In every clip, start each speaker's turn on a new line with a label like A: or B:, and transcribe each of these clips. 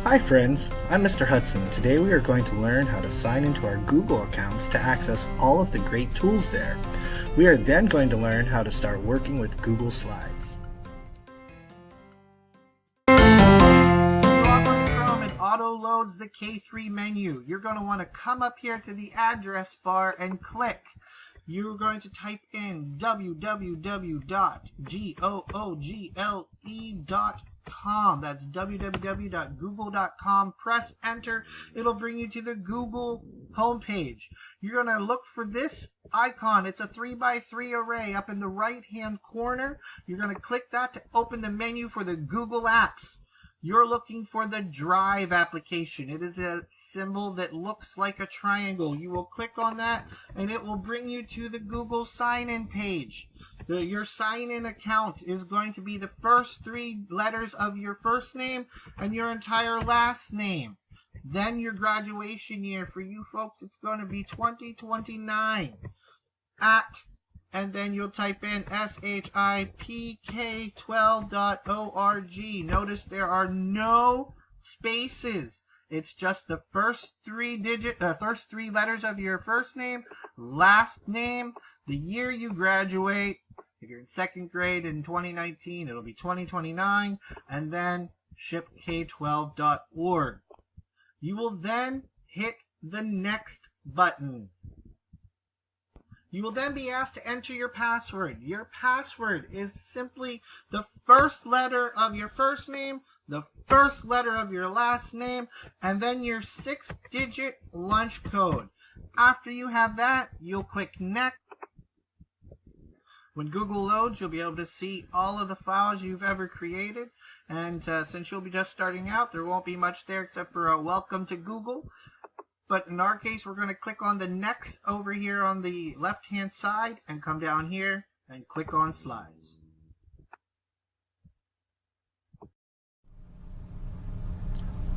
A: Hi friends, I'm Mr. Hudson. Today we are going to learn how to sign into our Google accounts to access all of the great tools there. We are then going to learn how to start working with Google Slides. You log on to Chrome, it auto loads the K3 menu. You're going to want to come up here to the address bar and click. You're going to type in www.google.com. That's www.google.com. Press enter. It'll bring you to the Google homepage. You're going to look for this icon. It's a 3x3 array up in the right hand corner. You're going to click that to open the menu for the Google Apps. You're looking for the Drive application. It is a symbol that looks like a triangle. You will click on that and it will bring you to the Google sign-in page. Your sign-in account is going to be the first three letters of your first name and your entire last name. Then your graduation year. For you folks, it's going to be 2029. And then you'll type in shipk12.org. Notice there are no spaces. It's just the first three letters of your first name, last name, the year you graduate. If you're in second grade in 2019, it'll be 2029, and then shipk12.org. You will then hit the next button. You will then be asked to enter your password. Your password is simply the first letter of your first name, the first letter of your last name, and then your 6-digit lunch code. After you have that, you'll click Next. When Google loads, you'll be able to see all of the files you've ever created. And since you'll be just starting out, there won't be much there except for a welcome to Google. But in our case, we're going to click on the Next over here on the left-hand side and come down here and click on Slides.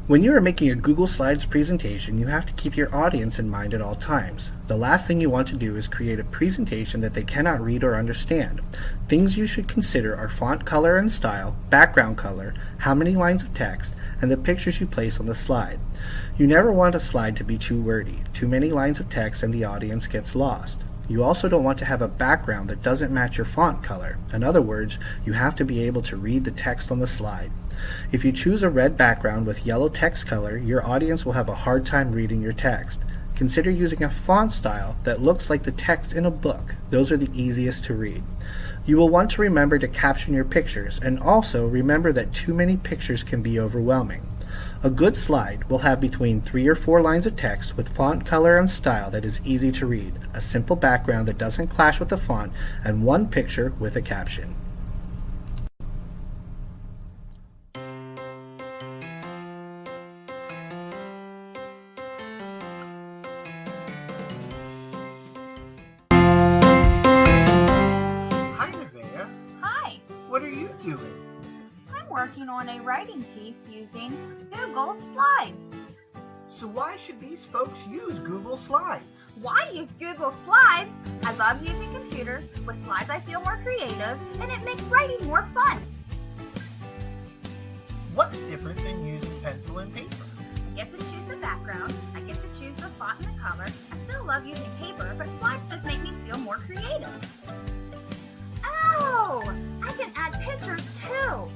A: When you are making a Google Slides presentation, you have to keep your audience in mind at all times. The last thing you want to do is create a presentation that they cannot read or understand. Things you should consider are font color and style, background color, how many lines of text, and the pictures you place on the slide. You never want a slide to be too wordy. Too many lines of text and the audience gets lost. You also don't want to have a background that doesn't match your font color. In other words, you have to be able to read the text on the slide. If you choose a red background with yellow text color, your audience will have a hard time reading your text. Consider using a font style that looks like the text in a book. Those are the easiest to read. You will want to remember to caption your pictures, and also remember that too many pictures can be overwhelming. A good slide will have between 3 or 4 lines of text with font color and style that is easy to read, a simple background that doesn't clash with the font, and one picture with a caption. Hi, Nevaeh.
B: Hi,
A: What are you doing?
B: I'm working on a writing piece using Google Slides.
A: So why should these folks use Google Slides?
B: Why use Google Slides? I love using computers. With slides I feel more creative and it makes writing more fun.
A: What's different than using pencil and paper?
B: I get to choose the background, I get to choose the font and the color. I still love using paper, but slides just make me feel more creative. Oh, I can add pictures too.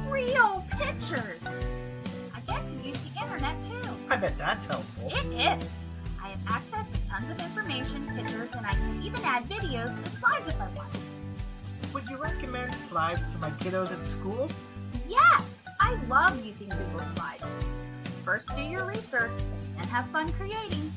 B: Real pictures. I get to use the internet too.
A: I bet that's helpful.
B: It is. I have access to tons of information, pictures, and I can even add videos to slides if I want.
A: Would you recommend Slides to my kiddos at school?
B: Yes, I love using Google Slides. First do your research, and have fun creating.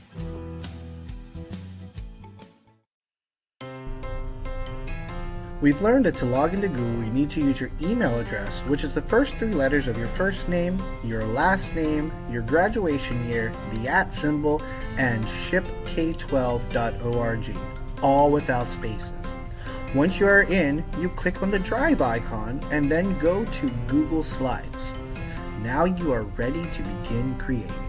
A: We've learned that to log into Google, you need to use your email address, which is the first 3 letters of your first name, your last name, your graduation year, the @ symbol, and shipk12.org, all without spaces. Once you are in, you click on the Drive icon and then go to Google Slides. Now you are ready to begin creating.